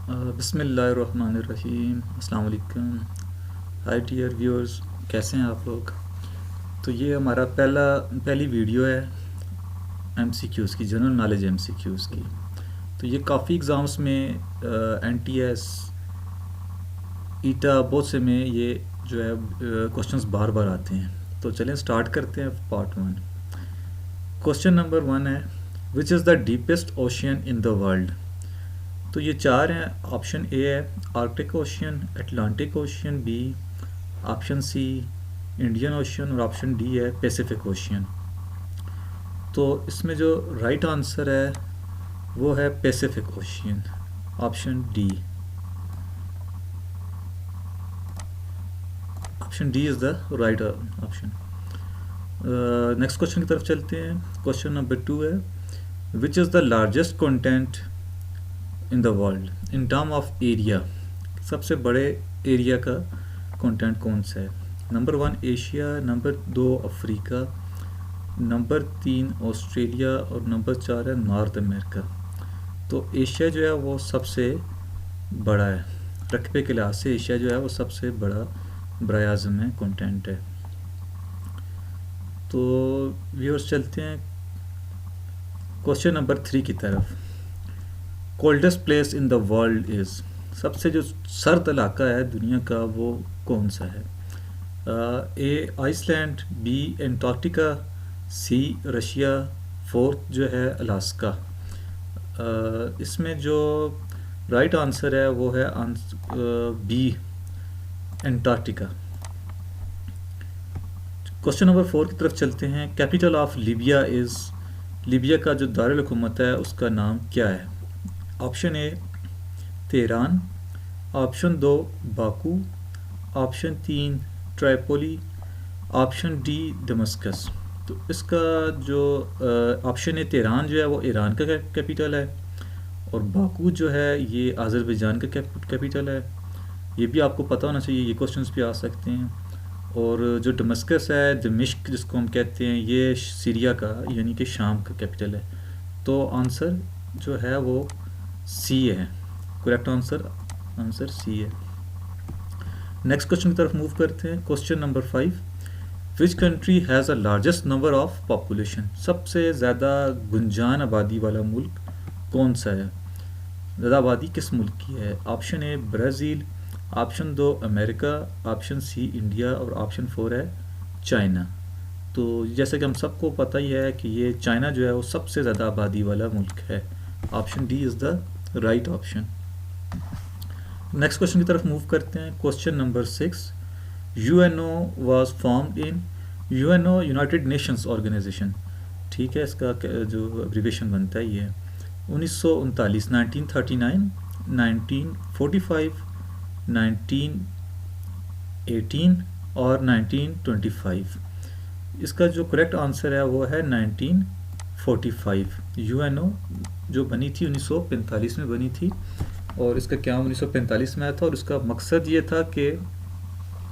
बिस्मिल्लाहिर्रहमानिर्रहीम। अस्सलाम वालेकुम। हाय डियर व्यूअर्स, कैसे हैं आप लोग। तो ये हमारा पहली वीडियो है एमसीक्यूज़ की, जनरल नॉलेज एमसीक्यूज़ की। तो ये काफ़ी एग्ज़ाम्स में एनटीएस ईटा बहुत से में ये जो है क्वेश्चंस बार बार आते हैं। तो चलें स्टार्ट करते हैं पार्ट 1। क्वेश्चन नंबर 1 है, which is the deepest ocean in the world. तो ये चार हैं। ऑप्शन ए है Arctic Ocean, Atlantic Ocean, B option C Indian Ocean और ऑप्शन डी है पैसिफिक ओशियन। तो इसमें जो राइट आंसर है वो है Pacific ocean, option D. Option D is the right option. Next question की तरफ चलते हैं। क्वेश्चन नंबर 2 है, which is the largest continent in the world in term of area. सबसे बड़े एरिया का कॉन्टिनेंट कौन सा है। Number 1 Asia, number 2 Africa, number 3 Australia और नंबर 4 है नॉर्थ अमेरिका। तो एशिया जो है वो सबसे बड़ा है, रकबे के लिहाज से एशिया जो है वो सबसे बड़ा बड़ा आज़म है, कॉन्टिनेंट है। तो व्यूअर्स चलते हैं क्वेश्चन नंबर 3 की तरफ। Coldest place in the world is, सबसे जो सर्द इलाका है दुनिया का वो कौन सा है। ए Iceland, B Antarctica, see Russia, fourth जो है अलास्का। इसमें जो राइट आंसर है वो है बी एंटार्क्टिका। क्वेश्चन नंबर 4 की तरफ चलते हैं। Capital of Libya is, Libya का जो दारुल हुकूमत है उसका नाम क्या है। ऑप्शन ए Tehran, option 2 Baku, option 3 ट्राइपोली, option D Damascus. तो इसका जो ऑप्शन है तेहरान जो है वो ईरान का कैपिटल है, और बाकू जो है ये आज़रबैजान का कैपिटल है। ये भी आपको पता होना चाहिए, ये क्वेश्चंस भी आ सकते हैं। और जो दमस्कस है, दमिश्क जिसको हम कहते हैं, ये सीरिया का यानी कि शाम का कैपिटल है। तो आंसर जो है वो सी है, करेक्ट आंसर सी है। नेक्स्ट क्वेश्चन की तरफ मूव करते हैं। Question number 5, which country has a largest number of population, सबसे ज़्यादा गुंजान आबादी वाला मुल्क कौन सा है। ज़्यादा आबादी किस मुल्क की है। Option A Brazil, option 2 America, option C India और ऑप्शन 4 है चाइना। तो जैसे कि हम सबको पता ही है कि ये चाइना जो है वो सबसे ज़्यादा आबादी वाला मुल्क है। Option D is the right option. Next question की तरफ मूव करते हैं। Question number 6, UNO was formed in, UNO United Nations Organisation, ठीक है, इसका जो एब्रीविएशन बनता है ये 1939, 1939, 1945, 1918 और 1925। इसका जो करेक्ट आंसर है वो है 1945। यूएनओ जो बनी थी 1945 में बनी थी, और इसका क्या 1945 में आया था, और इसका मकसद ये था कि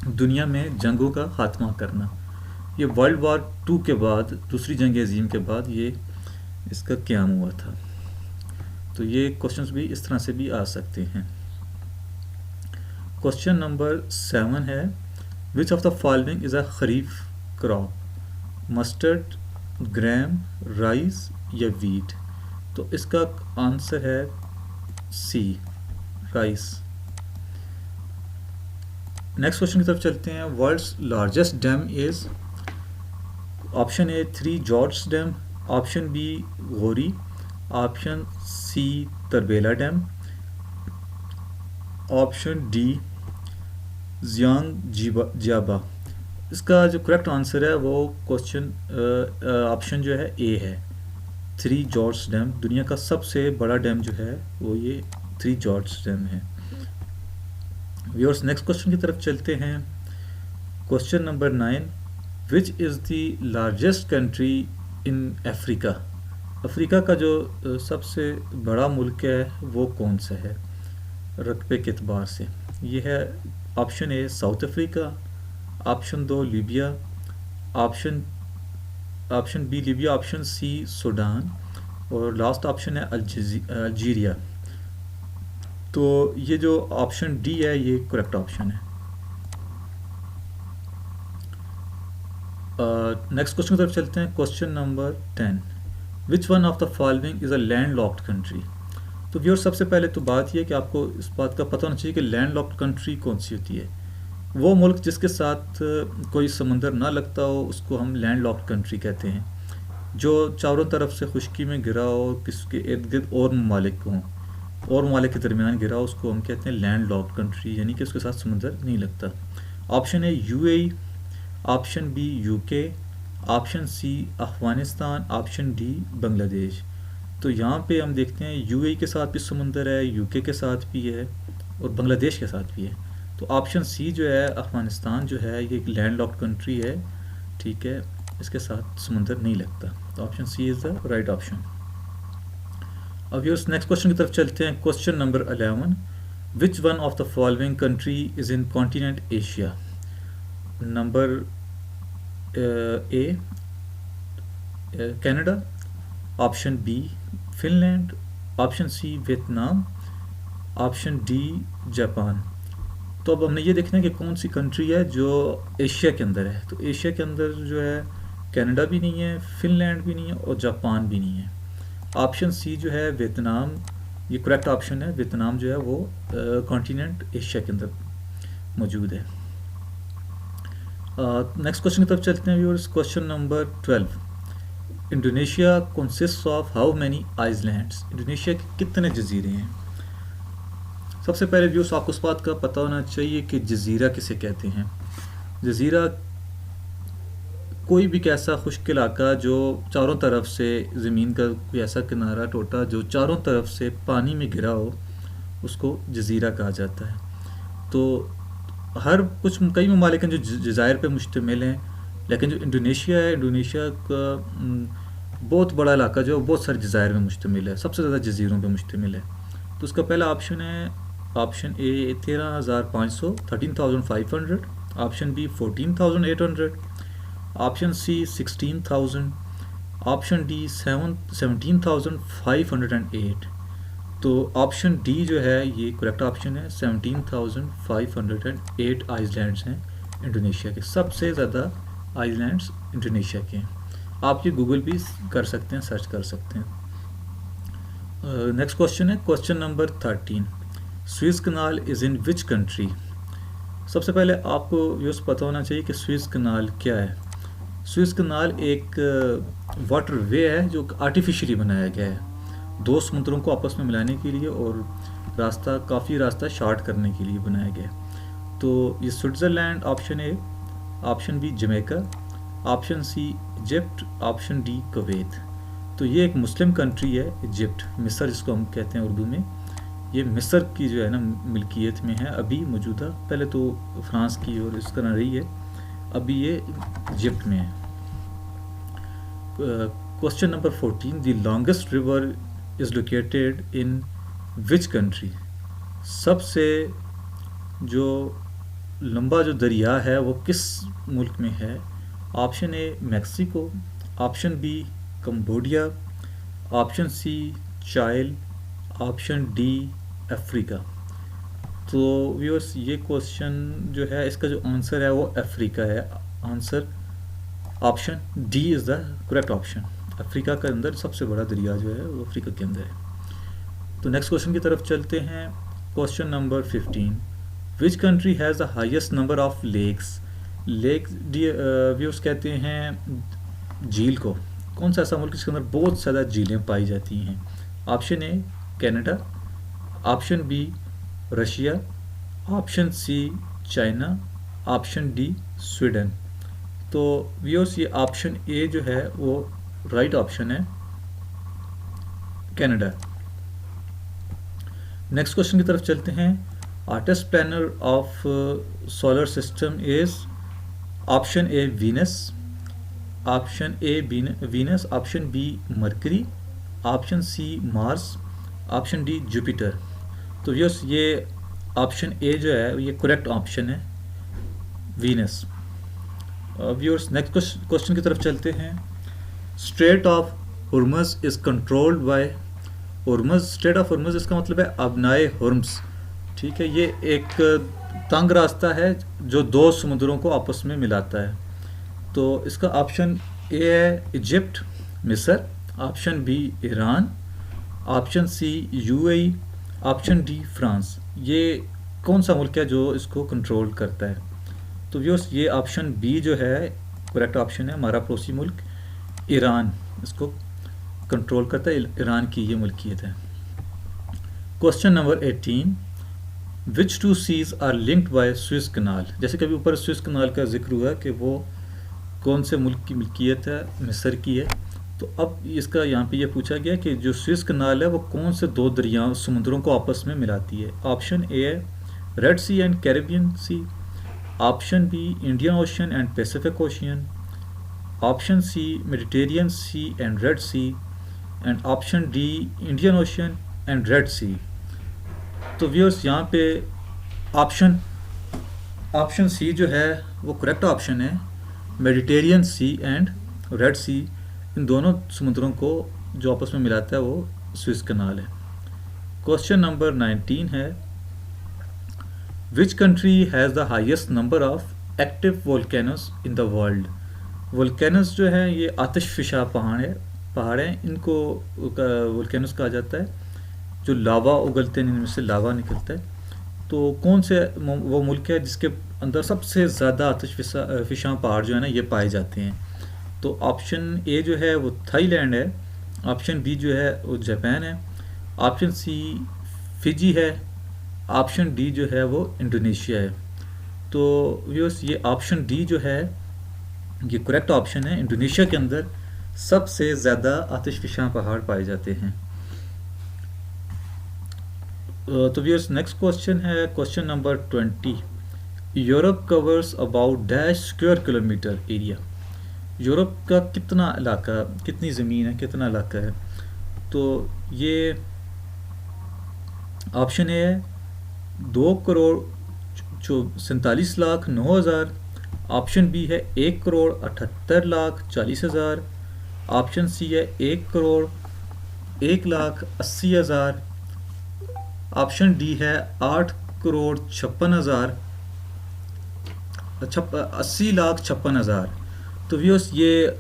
दुनिया में जंगों का खात्मा करना। ये वर्ल्ड वार 2 के बाद, दूसरी जंग अजीम के बाद ये इसका क़याम हुआ था। तो ये क्वेश्चंस भी इस तरह से भी आ सकते हैं। क्वेश्चन नंबर 7 है, which of the following is a kharif crop, mustard, gram, rice या वीट। तो इसका आंसर है सी राइस। नेक्स्ट क्वेश्चन की तरफ चलते हैं। World's largest dam is, option A 3 gorge dam, option B घोरी, option C Tarbela dam, option D Jiang Jiaba. इसका जो करेक्ट आंसर है वो क्वेश्चन ऑप्शन जो है ए है, 3 जॉर्ज डैम। दुनिया का सबसे बड़ा डैम जो है वो ये 3 जॉर्ज डैम है। व्यूअर्स नेक्स्ट क्वेश्चन की तरफ चलते हैं। Question number 9, which is the largest country in Africa. Africa का जो सबसे बड़ा मुल्क है वो कौन सा है रकबे के एतबार से। ये है option A South Africa, option 2 Libya, option B Libya, option C Sudan और लास्ट ऑप्शन है अल्जीरिया। तो ये जो ऑप्शन डी है ये करेक्ट ऑप्शन है। नेक्स्ट क्वेश्चन की तरफ चलते हैं। Question number 10, which one of the following is a land locked country. तो व्यूअर सबसे पहले तो बात यह है कि आपको इस बात का पता होना चाहिए कि लैंड लॉक्ड कंट्री कौन सी होती है। वो मुल्क जिसके साथ कोई समंदर ना लगता हो उसको हम लैंड लॉक्ड कंट्री कहते हैं। जो चारों तरफ से खुश्की में घिरा हो, किसके इर्द गिर्द और ममालिक हों और ममालिक के दरमियान घिरा हो, उसको हम कहते हैं लैंड लॉक्ड कंट्री, यानी कि उसके साथ समंदर नहीं लगता। Option A UAE, option B UK, option C Afghanistan, option D Bangladesh. तो यहाँ पे हम देखते हैं यूएई के साथ भी समंदर है, यूके के साथ भी है और बांग्लादेश के साथ भी है। तो ऑप्शन सी जो है अफ़गानिस्तान जो है ये एक लैंड लॉक्ड कंट्री है, ठीक है, इसके साथ समंदर नहीं लगता। तो option C is the right option. अब ये नेक्स्ट क्वेश्चन की तरफ चलते हैं। Question number 11, which one of the following country is in continent Asia. Number A Canada, option B Finland, option C Vietnam, option D Japan. तो अब हमने ये देखना है कि कौन सी कंट्री है जो एशिया के अंदर है। तो एशिया के अंदर जो है कनाडा भी नहीं है, फिनलैंड भी नहीं है और जापान भी नहीं है। ऑप्शन सी जो है वियतनाम, ये करेक्ट ऑप्शन है। वियतनाम जो है वो कॉन्टिनेंट एशिया के अंदर मौजूद है। नेक्स्ट क्वेश्चन की तरफ चलते हैं viewers. Question number 12, Indonesia consist of how many islands. Indonesia के कितने जजीरे हैं। सबसे पहले व्यूअर्स आपको इस बात का पता होना चाहिए कि जजीरा किसे कहते हैं। जजीरा कोई भी ऐसा खुश्क इलाका जो चारों तरफ से ज़मीन का कोई ऐसा किनारा टोटा जो चारों तरफ से पानी में घिरा हो, उसको जजीरा कहा जाता है। तो हर कुछ कई ममालिक हैं जो जज़ायर पे मुश्तमिल हैं, लेकिन जो इंडोनेशिया है, इंडोनेशिया का बहुत बड़ा इलाका जो बहुत सारे जज़ायर में मुश्तमिल है, सबसे ज़्यादा जजीरों पे मुश्तमिल है। तो उसका पहला ऑप्शन है option A 13,500 13,500, option B 14,800, option C 16,000, option D 17,508। तो ऑप्शन डी जो है ये करेक्ट ऑप्शन है। 17,508 आइलैंड्स हैं इंडोनेशिया के। सबसे ज़्यादा आइलैंड्स इंडोनेशिया के हैं। आप ये गूगल भी कर सकते हैं, सर्च कर सकते हैं। नेक्स्ट क्वेश्चन है question number 13, Suez canal is in which country. सबसे पहले आपको ये पता होना चाहिए कि स्विस कनाल क्या है। स्विस कनाल एक वाटर वे है जो आर्टिफिशियली बनाया गया है दो समुद्रों को आपस में मिलाने के लिए और काफ़ी रास्ता शार्ट करने के लिए बनाया गया। तो ये Switzerland option A, option B Jamaica, option C Egypt, option D Kuwait. तो ये एक मुस्लिम कंट्री है इजिप्ट, मिस्र जिसको हम कहते हैं उर्दू में। ये मिस्र की जो है ना मिल्कियत में है अभी मौजूदा, पहले तो फ्रांस की और इस तरह रही है, अभी ये इजिप्ट में है। Question number 14, the longest river is located in which country. सबसे जो लंबा जो दरिया है वो किस मुल्क में है। Option A Mexico, option B Cambodia, option C Chile, option D Africa. तो व्यूअर्स ये क्वेश्चन जो है इसका जो आंसर है वो अफ्रीका है। Answer option D is the correct option. Africa के अंदर सबसे बड़ा दरिया जो है वो अफ्रीका के अंदर है। तो नेक्स्ट क्वेश्चन की तरफ चलते हैं। Question number 15, which country has the highest number of lakes. Lake viewers कहते हैं झील को। कौन सा ऐसा मुल्क जिसके अंदर बहुत ज़्यादा झीलें पाई जाती हैं। Option A Canada, option B Russia, option C China, option D Sweden. तो व्यूअर्स ये ऑप्शन ए जो है वो राइट ऑप्शन है, कनाडा। नेक्स्ट क्वेश्चन की तरफ चलते हैं। Hottest planet of solar system is option A Venus, option A Venus, option B Mercury, option C Mars, option D Jupiter. तो व्यूअर्स ये ऑप्शन ए जो है ये करेक्ट ऑप्शन है, वीनस। व्यूअर्स नेक्स्ट क्वेश्चन की तरफ चलते हैं। Strait of Hormuz is controlled by Hormuz, strait of Hormuz इसका मतलब है अबनाए हुर्म्स। ठीक है, ये एक तंग रास्ता है जो दो समुद्रों को आपस में मिलाता है। तो इसका ऑप्शन ए है इजिप्ट, मिस्र, option B Iran, option C UAE, option D France. ये कौन सा मुल्क है जो इसको कंट्रोल करता है? तो व्यूअर्स, ये ऑप्शन बी जो है करेक्ट ऑप्शन है। हमारा पड़ोसी मुल्क ईरान इसको कंट्रोल करता है, ईरान की ये मुल्कियत है। Question number 18, which two seas are linked by Suez canal. जैसे कि अभी ऊपर स्विस कनाल का जिक्र हुआ कि वो कौन से मुल्क की मिल्कियत है, मिस्र की है। तो अब इसका यहाँ पे ये पूछा गया कि जो स्विस कनाल है वो कौन से दो दरियाओं समुद्रों को आपस में मिलाती है। ऑप्शन ए है red sea and Caribbean sea, option B Indian ocean and Pacific ocean, option C Mediterranean sea and red sea, and option D Indian ocean and red sea. तो व्यूअर्स, यहाँ पे ऑप्शन सी जो है वो correct option है। Mediterranean sea and red sea, इन दोनों समुद्रों को जो आपस में मिलाता है वो स्विस कनाल है। क्वेश्चन नंबर 19 है, विच country has the highest number of active volcanoes in the world. Volcanoes जो है ये आतिशफिशा पहाड़ हैं, इनको वोल्केनोस कहा जाता है। जो लावा उगलते हैं, इनमें से लावा निकलता है। तो कौन से वो मुल्क है जिसके अंदर सबसे ज़्यादा आतिशफिशा पहाड़ जो है ना ये पाए जाते हैं? तो ऑप्शन ए जो है वो थाईलैंड है, ऑप्शन बी जो है वो जापान है, ऑप्शन सी फिजी है, ऑप्शन डी जो है वो इंडोनेशिया है। तो व्यूअर्स, ये ऑप्शन डी जो है ये करेक्ट ऑप्शन है। इंडोनेशिया के अंदर सबसे ज़्यादा आतिशफिशा पहाड़ पाए जाते हैं। तो व्यूअर्स, नेक्स्ट क्वेश्चन है question number 20, Europe covers about dash square kilometre area. Europe का कितना इलाका, कितनी ज़मीन है, कितना इलाका है? तो ये ऑप्शन ए है 2,47,09,000, ऑप्शन बी है 1,78,40,000, ऑप्शन सी है 1,01,80,000, ऑप्शन डी है 8,56,000, 80,56,000। तो व्यूअर्स, ये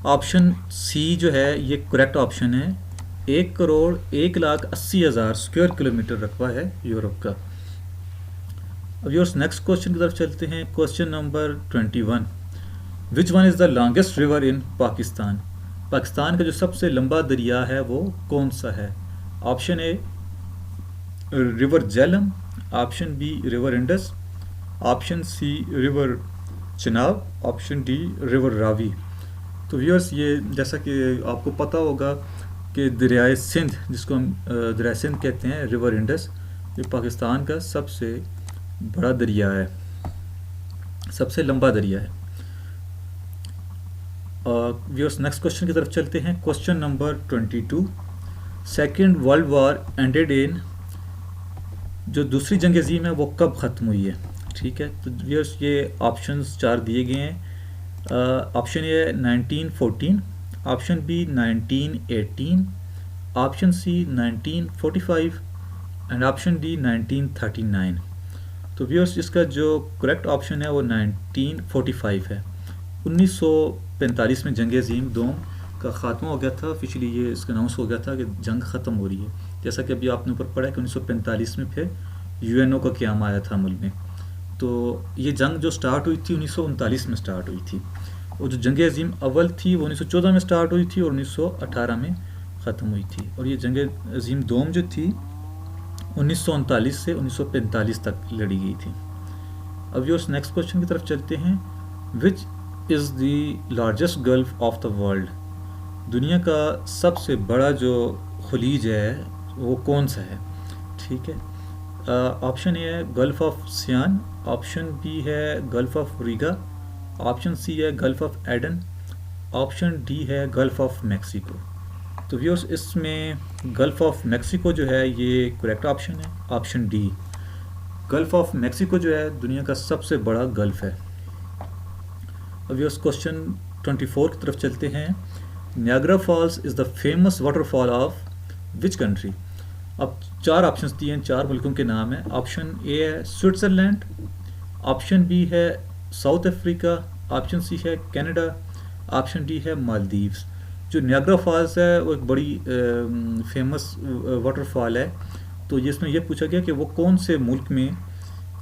ऑप्शन सी जो है ये करेक्ट ऑप्शन है। 1,01,80,000 स्क्वायर किलोमीटर रकबा है यूरोप का। अब व्यूअर्स, नेक्स्ट क्वेश्चन की तरफ चलते हैं। Question number 21, which one is the longest river in Pakistan. Pakistan का जो सबसे लंबा दरिया है वो कौन सा है? Option A river Jhelum, option B river Indus, option C river Chenab, option D river Ravi. तो व्यूअर्स, ये जैसा कि आपको पता होगा कि दरियाए सिंध, जिसको हम दरियाए सिंध कहते हैं, रिवर इंडस, ये पाकिस्तान का सबसे बड़ा दरिया है, सबसे लंबा दरिया है। व्यूअर्स, नेक्स्ट क्वेश्चन की तरफ चलते हैं। Question number 22, second world war ended in, जो दूसरी जंग अज़ीम है वो कब ख़त्म हुई है? ठीक है, तो व्यूअर्स, ये ऑप्शंस 4 दिए गए हैं। Option A 1914, option B 1918, option C 1945 and option D 1939। तो व्यूअर्स, इसका जो करेक्ट ऑप्शन है वो 1945 है। 1945 में जंग अज़ीम दोम का ख़ात्मा हो गया था। ऑफिशियली ये इसका अनाउंस हो गया था कि जंग ख़त्म हो रही है। जैसा कि अभी आपने ऊपर पढ़ा है कि 1945 में फिर यूएनओ का क़याम आया था अमल में। तो ये जंग जो स्टार्ट हुई थी 1939 में स्टार्ट हुई थी, और जो जंग अज़ीम अव्वल थी वो 1914 में स्टार्ट हुई थी और 1918 में ख़त्म हुई थी। और ये जंग अज़ीम दोम जो थी 1939 से 1945 तक लड़ी गई थी। अब व्यूअर्स, नेक्स्ट क्वेश्चन की तरफ चलते हैं। विच is the largest gulf of the world. दुनिया का सबसे बड़ा जो खलीज है वो कौन सा है? ठीक है, ऑप्शन ए है gulf of Siam, option B है gulf of Riga, option C है gulf of Aden, option D है गल्फ ऑफ मैक्सिको। तो व्यूअर्स, इसमें गल्फ ऑफ मैक्सिको जो है ये करेक्ट ऑप्शन है, option D. Gulf of Mexico जो है दुनिया का सबसे बड़ा गल्फ है। अब व्यूअर्स, क्वेश्चन 24 की तरफ चलते हैं। Niagara Falls is the famous waterfall of which country. अब चार ऑप्शंस दिए हैं, चार मुल्कों के नाम हैं। ऑप्शन ए है स्विट्ज़रलैंड, ऑप्शन बी है साउथ अफ्रीका, ऑप्शन सी है कनाडा, ऑप्शन डी है मालदीव्स। जो नियाग्रा फॉल्स है वो एक बड़ी फेमस वाटरफॉल है। तो इसमें यह पूछा गया कि वो कौन से मुल्क में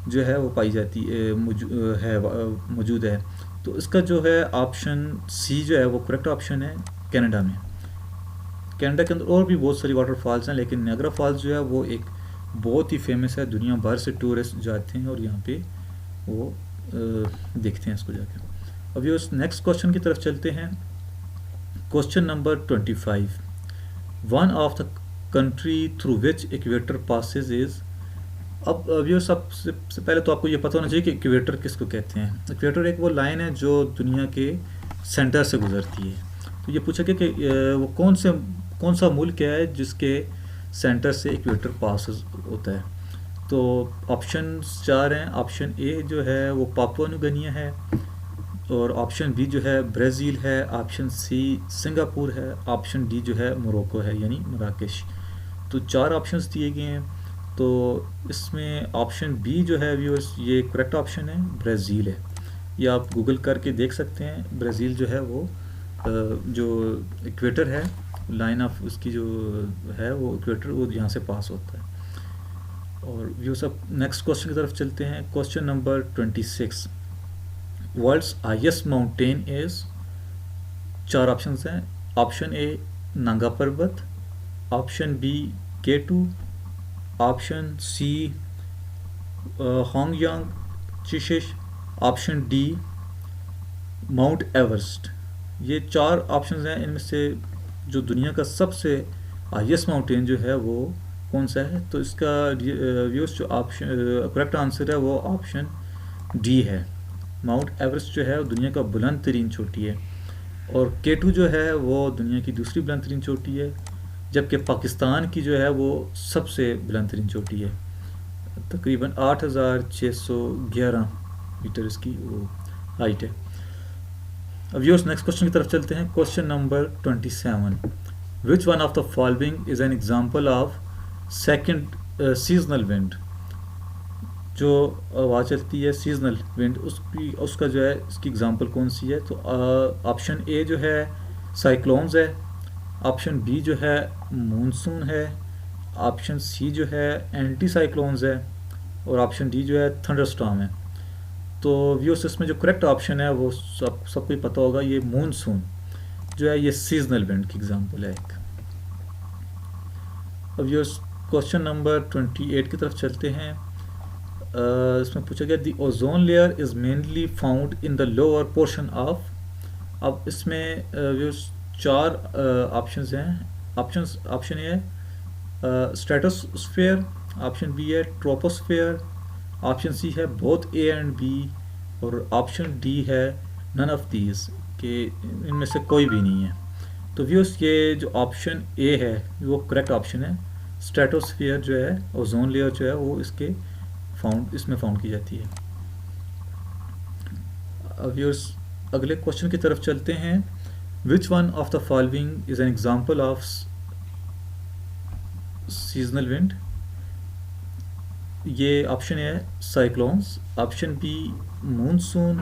जो है वो पाई जाती मौजूद है। तो इसका जो है ऑप्शन सी जो है वो करेक्ट ऑप्शन है, कनाडा में। कनाडा के अंदर और भी बहुत सारी वाटरफॉल्स हैं, लेकिन नियाग्रा फॉल्स जो है वो एक बहुत ही फेमस है, दुनिया भर से टूरिस्ट जाते हैं और यहाँ पे वो देखते हैं इसको जाके। अभी उस नेक्स्ट क्वेश्चन की तरफ चलते हैं। Question number 25, one of the country through which equator passes is. अब ये सबसे पहले तो आपको ये पता होना चाहिए कि इक्वेटर किसको कहते हैं। इक्वेटर एक वो लाइन है जो दुनिया के सेंटर से गुजरती है। तो ये पूछा कि वो कौन सा मुल्क है जिसके सेंटर से इक्वेटर पास होता है। तो ऑप्शन चार हैं। ऑप्शन ए जो है वो पापुआ न्यू गिनी है, और ऑप्शन बी जो है ब्राज़ील है, ऑप्शन सी सिंगापुर है, ऑप्शन डी जो है मोरक्को है यानी मराकेश। तो चार ऑप्शंस दिए गए हैं। तो इसमें ऑप्शन बी जो है व्यूअर्स ये करेक्ट ऑप्शन है, ब्राज़ील है। ये आप गूगल करके देख सकते हैं। ब्राज़ील जो है वो जो इक्वेटर है, लाइन ऑफ उसकी जो है वो इक्वेटर वो यहाँ से पास होता है। और व्यूअर्स अब नेक्स्ट क्वेश्चन की तरफ चलते हैं। Question number 26, world's highest mountain is. चार ऑप्शंस हैं। Option A Nanga Parbat, option B K2, option C होंगयांग चिशिश, ऑप्शन डी माउंट एवरेस्ट। ये चार ऑप्शंस हैं। इनमें से जो दुनिया का सबसे हाईएस्ट माउंटेन जो है वो कौन सा है। तो इसका व्यूअर्स जो ऑप्शन करेक्ट आंसर है वो ऑप्शन डी है। माउंट एवरेस्ट जो है वो दुनिया का बुलंद तरीन चोटी है, और K2 जो है वो दुनिया की दूसरी बुलंद तरीन चोटी है, जबकि पाकिस्तान की जो है वो सबसे बुलंद तरीन चोटी है। तकरीबन 8611 मीटर इसकी वो हाइट है। अब व्यूअर्स नेक्स्ट क्वेश्चन की तरफ चलते हैं। Question number 27, which one of the following is an example of second seasonal wind. जो हवा चलती है सीजनल विंड, उसका जो है इसकी एग्जांपल कौन सी है। तो ऑप्शन ए जो है साइक्लोन्स है, ऑप्शन बी जो है मानसून है, ऑप्शन सी जो है एंटी साइक्लोन्स है, और ऑप्शन डी जो है थंडरस्टॉर्म है। तो व्यूअर्स इसमें जो करेक्ट ऑप्शन है वो सबको ही पता होगा, ये मानसून जो है ये सीजनल विंड की एग्जांपल है एक। अब व्यूअर्स क्वेश्चन नंबर 28 की तरफ चलते हैं। इसमें पूछा गया the ozone layer is mainly found in the lower portion of. अब इसमें व्यूअर्स चार ऑप्शंस हैं। ऑप्शन ए है स्ट्रेटोस्फेयर, ऑप्शन बी है ट्रोपोस्फेयर, ऑप्शन सी है बोथ ए एंड बी, और ऑप्शन डी है नन ऑफ दीज, कि इनमें से कोई भी नहीं है। तो व्यूअर्स ये जो ऑप्शन ए है वो करेक्ट ऑप्शन है। स्ट्रेटोस्फेयर जो है ओजोन लेयर जो है वो इसमें फाउंड की जाती है। अब व्यूअर्स अगले क्वेश्चन की तरफ चलते हैं। Which one of the following is an example of seasonal wind. ये ऑप्शन है cyclones, option B monsoon,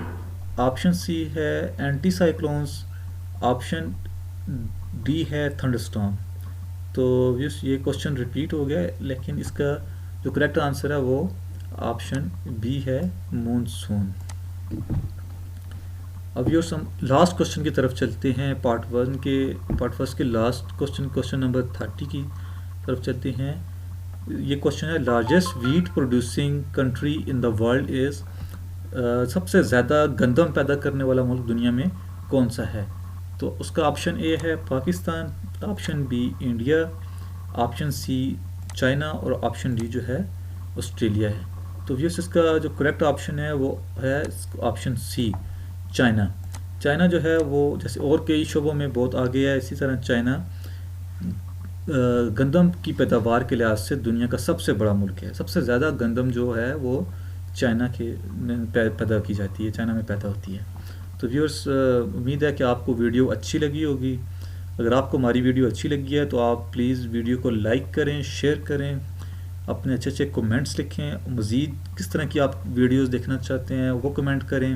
option C है एंटी साइक्लोन्स, ऑप्शन डी है थंडरस्टॉर्म। तो ये क्वेश्चन रिपीट हो गया, लेकिन इसका जो करेक्ट आंसर है वो ऑप्शन बी है मानसून। अब ये हम लास्ट क्वेश्चन की तरफ चलते हैं। पार्ट फर्स्ट के लास्ट क्वेश्चन नंबर 30 की तरफ चलते हैं। ये क्वेश्चन है largest wheat producing country in the world is. सबसे ज़्यादा गंदम पैदा करने वाला मुल्क दुनिया में कौन सा है। तो उसका ऑप्शन ए है Pakistan, option B India, option C China, और ऑप्शन डी जो है ऑस्ट्रेलिया है। तो व्यूअर्स इसका जो करेक्ट ऑप्शन है वो है ऑप्शन सी चाइना। चाइना जो है वो जैसे और कई शोबों में बहुत आगे है, इसी तरह चाइना गंदम की पैदावार के लिहाज से दुनिया का सबसे बड़ा मुल्क है। सबसे ज़्यादा गंदम जो है वो चाइना के पैदा की जाती है, चाइना में पैदा होती है। तो व्यूअर्स उम्मीद है कि आपको वीडियो अच्छी लगी होगी। अगर आपको हमारी वीडियो अच्छी लगी है तो आप प्लीज़ वीडियो को लाइक करें, शेयर करें, अपने अच्छे अच्छे कमेंट्स लिखें। मज़ीद किस तरह की आप वीडियोस देखना चाहते हैं वो कमेंट करें,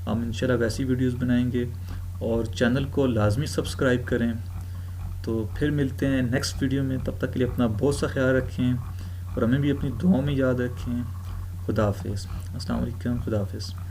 हम इंशाल्लाह वैसी वीडियोस बनाएंगे। और चैनल को लाजमी सब्सक्राइब करें। तो फिर मिलते हैं नेक्स्ट वीडियो में, तब तक के लिए अपना बहुत सा ख्याल रखें और हमें भी अपनी दुआओं में याद रखें। खुदा हाफिज़। अस्सलाम वालेकुम। खुदा हाफिज़।